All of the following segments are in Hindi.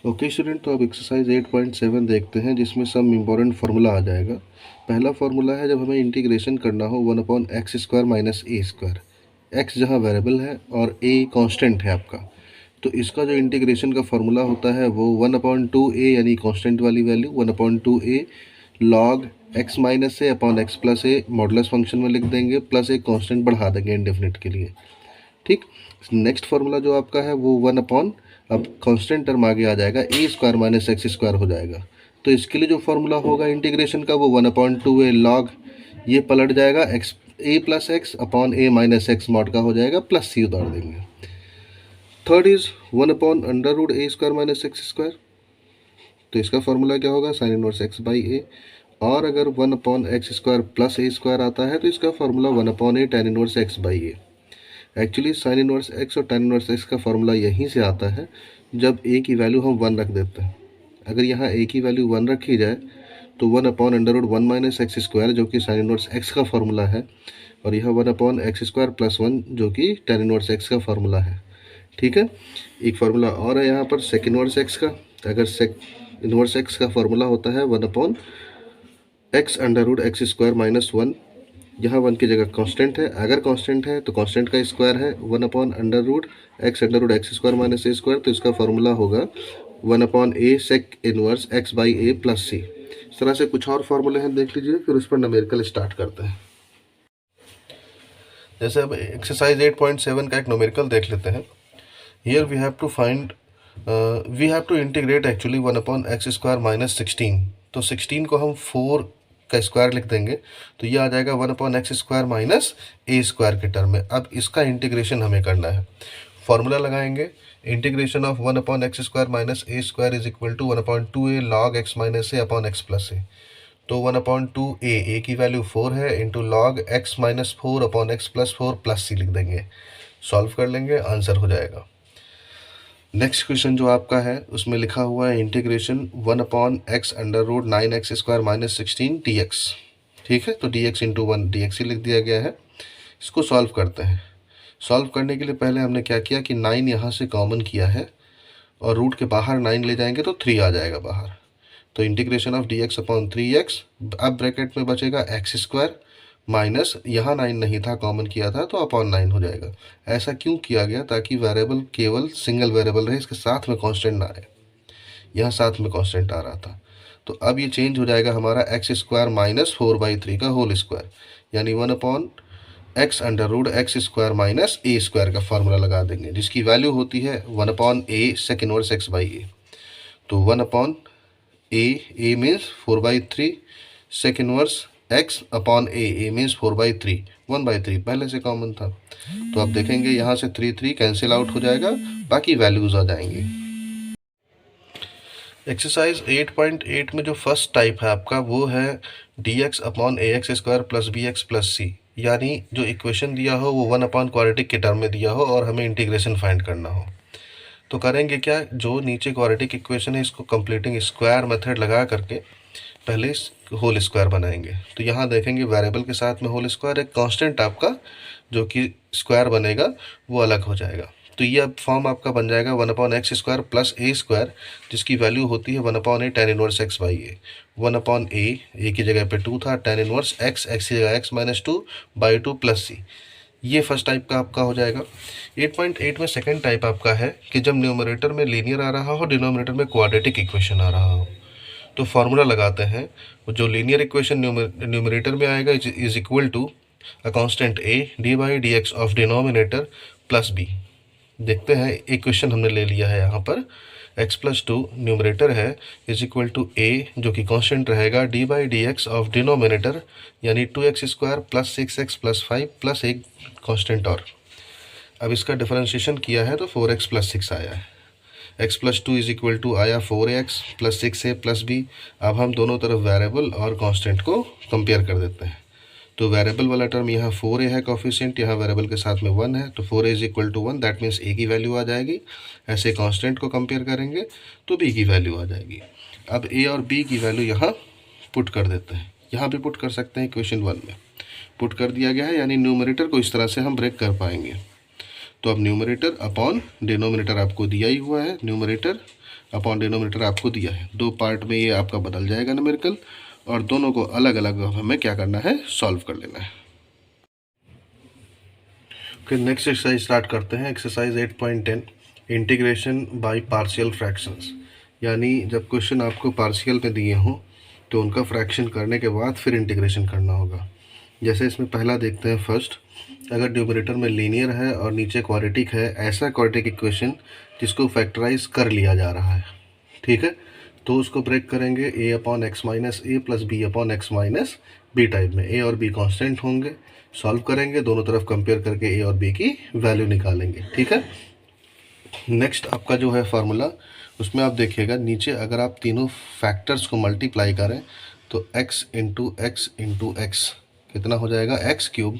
ओके स्टूडेंट, तो अब एक्सरसाइज 8.7 देखते हैं जिसमें सम इम्पॉर्टेंट फार्मूला आ जाएगा। पहला फार्मूला है जब हमें इंटीग्रेशन करना हो 1/x² minus a square. X जहाँ वेरिएबल है और ए कांस्टेंट है आपका, तो इसका जो इंटीग्रेशन का फार्मूला होता है वो 1/2a यानी कांस्टेंट वाली value 1/2a log x minus a upon x plus a modulus function में लिख देंगे, प्लस एक कांस्टेंट बढ़ा देंगे इंडेफिनिट के लिए। ठीक। नेक्स्ट फार्मूला जो आपका है वो 1 अब कांस्टेंट टर्म आगे आ जाएगा ए स्क्वायर माइनस एक्स स्क्वायर हो जाएगा। तो इसके लिए जो फार्मूला होगा इंटीग्रेशन का वो 1/2a लॉग ये पलट जाएगा एक्स ए प्लस एक्स अपॉन ए माइनस एक्स मॉड का हो जाएगा, प्लस सी उतार देंगे। Third is 1/√a square minus x square. तो इसका फार्मूला क्या होगा, साइन इनवर्स एक्स बाई ए। और अगर 1/x स्क्वायर प्लस ए स्क्वायर आता है तो इसका formula 1/a tan inverse x by A. Actually sine inverse x और tan इनवर्स एक्स का फार्मूला यहीं से आता है जब ए की वैल्यू हम 1 रख देते हैं। अगर यहाँ ए की वैल्यू 1 रखी जाए तो 1/√1 माइनस एक्स स्क्वायर जो कि साइन इनवर्स एक्स का फार्मूला है, और यह 1/x स्क्वायर प्लस 1 जो कि tan इनवर्स एक्स का फार्मूला है। ठीक है। एक फार्मूला और है यहाँ पर सेक इनवर्स एक्स का। अगर सेक इनवर्स एक्स का फार्मूला होता है 1/x√x स्क्वायर माइनस 1, यहाँ 1 की जगह कांस्टेंट है, अगर कांस्टेंट है तो कांस्टेंट का स्क्वायर है 1/√x square minus a square. तो इसका फार्मूला होगा 1/a sec inverse x by a plus c. इस तरह से कुछ और फार्मूले हैं, देख लीजिए, फिर उस पर न्यूमेरिकल स्टार्ट करते हैं। जैसे अब एक्सरसाइज 8.7 का एक न्यूमेरिकल देख लेते हैं। Here we have to integrate actually 1/x square minus 16। तो 16 को हम 4 का स्क्वायर लिख देंगे तो ये आ जाएगा 1/x square minus a square के टर्म में। अब इसका इंटीग्रेशन हमें करना है, फॉर्मूला लगाएंगे। Integration of 1/x square minus a square is equal to 1/2a log x minus a upon x plus a. तो 1/2a ए की वैल्यू 4 है into log x minus 4 upon x plus 4 plus c लिख देंगे। सॉल्व कर लेंगे, आंसर हो जाएगा। नेक्स्ट क्वेश्चन जो आपका है उसमें लिखा हुआ है integration 1/x√9x square minus 16 dx। ठीक है, तो dx इंटू 1 dx ही लिख दिया गया है। इसको सॉल्व करते हैं। सॉल्व करने के लिए पहले हमने क्या किया कि 9 यहाँ से कॉमन किया है और रूट के बाहर 9 ले जाएंगे तो 3 आ जाएगा बाहर। तो integration of dx upon 3x, अब ब्रैकेट में बचेगा एक्स स्क्वायर माइनस यहाँ 9 नहीं था, कॉमन किया था तो अपॉन 9 हो जाएगा। ऐसा क्यों किया गया, ताकि वेरिएबल केवल सिंगल वेरिएबल रहे, इसके साथ में कांस्टेंट ना आए। यहाँ साथ में कांस्टेंट आ रहा था, तो अब ये चेंज हो जाएगा हमारा एक्स स्क्वायर माइनस 4/3 का होल स्क्वायर, यानी 1/x√x square minus a square का फार्मूला लगा देंगे, जिसकी वैल्यू होती है 1/a sec inverse x by a. तो 1/a means 4/3 sec inverse x upon a means 4/3, 1/3 पहले से कॉमन था। तो आप देखेंगे यहाँ से 3 कैंसिल आउट हो जाएगा, बाकी वैल्यूज आ जाएंगी। एक्सरसाइज 8.8 में जो फर्स्ट टाइप है आपका वो है dx upon ax square plus bx plus c, यानी जो इक्वेशन दिया हो वो 1/क्वाड्रेटिक के टर्म में दिया हो और हमें इंटीग्रेशन फाइंड करना हो। तो करेंगे क्या, जो नीचे क्वाड्रेटिक इक्वेशन है इसको कंप्लीटिंग स्क्वायर मेथड लगा करके पहले होल स्क्वायर बनाएंगे। तो यहाँ देखेंगे वेरिएबल के साथ में होल स्क्वायर, एक कांस्टेंट आपका जो कि स्क्वायर बनेगा वो अलग हो जाएगा। तो ये अब फॉर्म आपका बन जाएगा 1/x स्क्वायर प्लस ए स्क्वायर, जिसकी वैल्यू होती है 1/a tan inverse x by A. 1/a ए की जगह पे 2 था, tan इनवर्स एक्स की जगह x माइनस 2/2 प्लस सी। ये फर्स्ट टाइप का आपका हो जाएगा। 8.8 में सेकेंड टाइप आपका है कि जब न्यूमरेटर में लीनियर आ रहा हो, डिनोमिनेटर में क्वाड्रेटिक इक्वेशन आ रहा हो, तो फार्मूला लगाते हैं। जो लीनियर इक्वेशन न्यूमरेटर में आएगा is equal to a constant a d/dx of denominator plus b। देखते हैं, इक्वेशन हमने ले लिया है यहाँ पर, x प्लस 2 न्यूमरेटर है इज इक्वल टू a जो कि कांस्टेंट रहेगा d/dx ऑफ डिनोमिनेटर, यानी 2x square plus 6x plus 5 plus एक कांस्टेंट और। अब इसका डिफरेंशिएशन किया है तो 4x प्लस 6 आया है। x plus 2 is equal to आया 4x plus 6a plus b। अब हम दोनों तरफ वेरिएबल और कांस्टेंट को कंपेयर कर देते हैं। तो वेरिएबल वाला टर्म यहाँ 4a है कोफिशिएंट, यहाँ वेरिएबल के साथ में 1 है, तो 4a is equal to 1, that means a की वैल्यू आ जाएगी। ऐसे कांस्टेंट को कंपेयर करेंगे तो b की वैल्यू आ जाएगी। अब a और b की वैल्यू यहाँ पुट कर देते हैं, यहाँ भी पुट कर सकते हैं, इक्वेशन 1 में पुट कर दिया गया है, यानी न्यूमरेटर को इस तरह से हम ब्रेक कर पाएंगे। तो अब न्यूमरेटर अपॉन डिनोमिनेटर आपको दिया ही हुआ है, न्यूमरेटर अपॉन डिनोमिनेटर आपको दिया है। 2 पार्ट में ये आपका बदल जाएगा न्यूमेरिकल, और दोनों को अलग अलग हमें क्या करना है, सॉल्व कर लेना है। फिर नेक्स्ट एक्सरसाइज स्टार्ट करते हैं। Exercise 8.10 integration by partial fractions, यानी जब क्वेश्चन आपको पार्शियल में दिए हों तो उनका फ्रैक्शन करने के बाद फिर इंटीग्रेशन करना होगा। जैसे इसमें पहला देखते हैं फर्स्ट, अगर न्यूमरेटर में लीनियर है और नीचे क्वाड्रेटिक है, ऐसा क्वाड्रेटिक इक्वेशन जिसको फैक्टराइज कर लिया जा रहा है, ठीक है, तो उसको ब्रेक करेंगे a upon x minus a plus b upon x minus b type में। a और b कांस्टेंट होंगे, सॉल्व करेंगे, दोनों तरफ कंपेयर करके a और b की वैल्यू निकालेंगे, ठीक है। नेक्स्ट आपका जो है फार्मूला, उसमें आप देखिएगा नीचे अगर आप तीनों फैक्टर्स को मल्टीप्लाई करें तो x इंटू एक्स कितना हो जाएगा, एक्स क्यूब,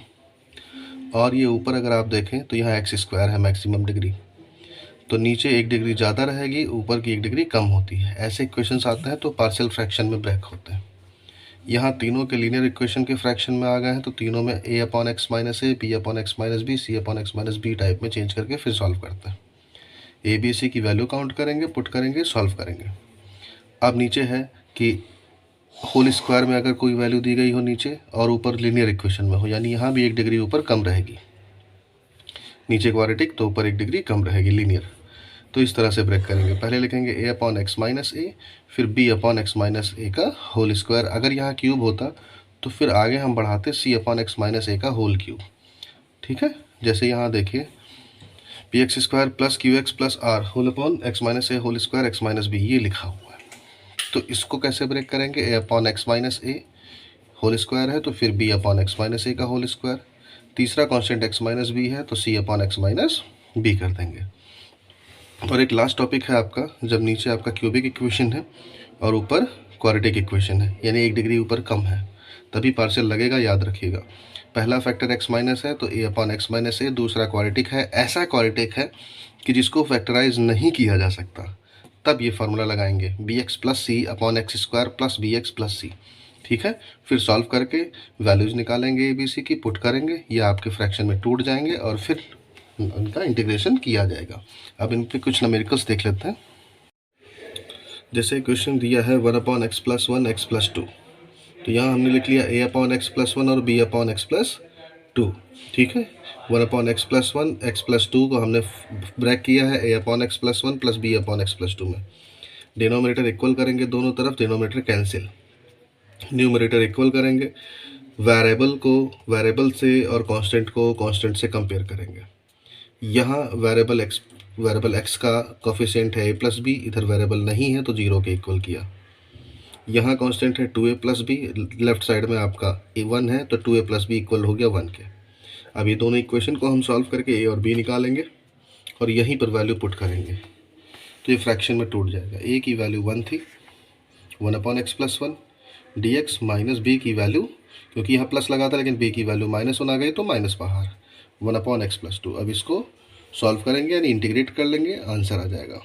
और ये ऊपर अगर आप देखें तो यहाँ एक्स स्क्वायर है मैक्सिमम डिग्री, तो नीचे 1 डिग्री ज़्यादा रहेगी, ऊपर की 1 डिग्री कम होती है। ऐसे इक्वेशंस आते हैं तो पार्शियल फ्रैक्शन में ब्रेक होते हैं। यहाँ तीनों के लीनियर इक्वेशन के फ्रैक्शन में आ गए हैं, तो तीनों में a upon x minus a, b upon x minus b, c upon x minus b type में चेंज करके फिर सॉल्व करते हैं। ए बी सी की वैल्यू काउंट करेंगे, पुट करेंगे, सॉल्व करेंगे। अब नीचे है कि होल स्क्वायर में अगर कोई वैल्यू दी गई हो नीचे और ऊपर लीनियर इक्वेशन में हो, यानी यहाँ भी 1 डिग्री ऊपर कम रहेगी, नीचे क्वाड्रेटिक तो ऊपर 1 डिग्री कम रहेगी लीनियर। तो इस तरह से ब्रेक करेंगे। पहले लिखेंगे a अपॉन एक्स माइनस ए, फिर b upon x minus a का होल स्क्वायर। अगर यहाँ क्यूब होता तो फिर आगे हम बढ़ाते c upon x minus a का होल क्यूब, ठीक है। जैसे यहाँ देखिए p x square plus q x plus r whole upon x minus a whole square x minus b, ये लिखा हुआ है। तो इसको कैसे ब्रेक करेंगे, a upon x minus a whole square है तो फिर b upon x minus a का होल स्क्वायर, तीसरा कांस्टेंट एक्स माइनस बी है तो c upon x minus b कर देंगे। और एक लास्ट टॉपिक है आपका, जब नीचे आपका क्यूबिक इक्वेशन है और ऊपर क्वाड्रेटिक इक्वेशन है, यानी 1 डिग्री ऊपर कम है, तभी पार्शियल लगेगा, याद रखिएगा। पहला फैक्टर x माइनस है तो a अपॉन एक्स माइनस ए, दूसरा क्वाड्रेटिक है, ऐसा क्वाड्रेटिक है कि जिसको फैक्टराइज नहीं किया जा सकता, तब ये फार्मूला लगाएंगे b x plus c upon x square plus b x plus c, ठीक है। फिर सॉल्व करके वैल्यूज निकालेंगे ए बी सी की, पुट करेंगे, ये आपके फ्रैक्शन में टूट जाएंगे और फिर उनका इंटीग्रेशन किया जाएगा। अब इन पे कुछ न्यूमेरिकल्स देख लेते हैं। जैसे क्वेश्चन दिया है 1 upon x plus 1 x plus 2, तो यहाँ हमने लिख लिया a अपॉन एक्स प्लस 1 और b अपॉन एक्स प्लस 2, ठीक है। 1 upon x plus 1 x plus 2 को हमने ब्रेक किया है a upon x plus 1 plus b upon x plus 2 में। डिनोमिनेटर इक्वल करेंगे, दोनों तरफ डिनोमिनेटर कैंसिल, न्यूमरेटर इक्वल करेंगे, वेरिएबल से और कांस्टेंट को कांस्टेंट से कंपेयर करेंगे। यहाँ वेरिएबल x का कोफिशिएंट है a प्लस बी, इधर वेरिएबल नहीं है तो 0 के इक्वल किया। यहाँ कांस्टेंट है 2a plus B, left side में आपका a1 है तो 2a प्लस बी इक्वल हो गया 1 के। अब ये दोनों इक्वेशन को हम सॉल्व करके a और b निकालेंगे और यहीं पर वैल्यू पुट करेंगे, तो ये फ्रैक्शन में टूट जाएगा। a की वैल्यू 1 थी, 1 upon x plus 1 d x minus b की वैल्यू, क्योंकि यहाँ प्लस लगा था लेकिन b की वैल्यू माइनस 1 आ गई तो माइनस बाहर, 1 अपॉन एक्स प्लस 2। अब इसको सॉल्व करेंगे यानी इंटीग्रेट कर लेंगे, आंसर आ जाएगा।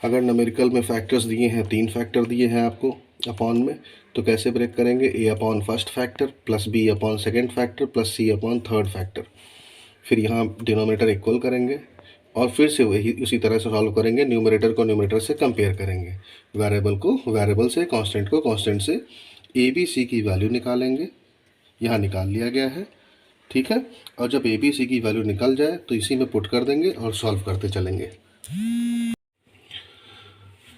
अगर न्यूमेरिकल में फैक्टर्स दिए हैं, 3 फैक्टर दिए हैं आपको अपॉन में, तो कैसे ब्रेक करेंगे, a upon first factor plus b upon second factor plus c upon third factor. फिर यहाँ डिनोमिनेटर इक्वल करेंगे और फिर से वही उसी तरह से सॉल्व करेंगे, न्यूमरेटर को न्यूमरेटर से कंपेयर करेंगे, वेरिएबल को वेरिएबल से, कांस्टेंट को कांस्टेंट से। ए बी सी की वैल्यू निकालेंगे, यहाँ निकाल लिया गया है, ठीक है। और जब ए बी सी की वैल्यू निकल जाए तो इसी में पुट कर देंगे और सॉल्व करते चलेंगे।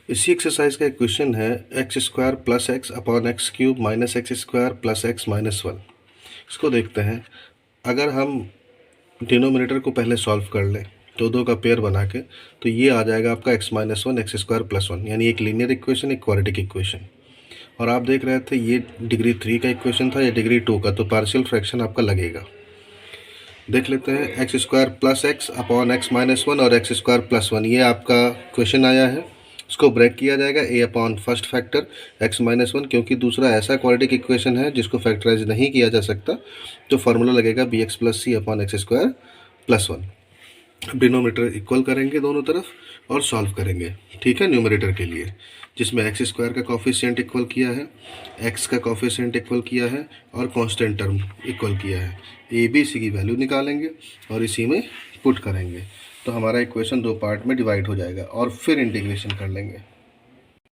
इसी एक्सरसाइज का एक क्वेश्चन है x square plus x upon x cube minus x square plus x minus 1। इसको देखते हैं। अगर हम डिनोमिनेटर को पहले सॉल्व कर लें तो दो का पेयर बना के, तो ये आ जाएगा आपका x minus 1 x square plus 1, यानी एक लीनियर इक्वेशन, एक क्वाड्रेटिक इक्वेशन। और आप देख रहे थे ये डिग्री 3 का इक्वेशन था, ये डिग्री 2 का, तो पार्शियल फ्रैक्शन आपका लगेगा। देख लेते हैं, x square plus x upon x minus 1 और एक्स स्क्वायर प्लस 1, ये आपका क्वेश्चन आया है। इसको ब्रेक किया जाएगा a upon first factor x minus 1, क्योंकि दूसरा ऐसा क्वाड्रेटिक इक्वेशन है जिसको फैक्टराइज नहीं किया जा सकता, तो फार्मूला लगेगा bx plus c upon x square plus 1। Denominator equal करेंगे दोनों तरफ और सॉल्व करेंगे, ठीक है, न्यूमरेटर के लिए, जिसमें एक्स स्क्वायर का कॉफिशिएंट इक्वल किया है, एक्स का कॉफिशिएंट इक्वल किया है और कांस्टेंट टर्म इक्वल किया है। ए बी सी की वैल्यू निकालेंगे और इसी में पुट करेंगे, तो हमारा इक्वेशन दो पार्ट में डिवाइड हो जाएगा और फिर इंटीग्रेशन कर लेंगे।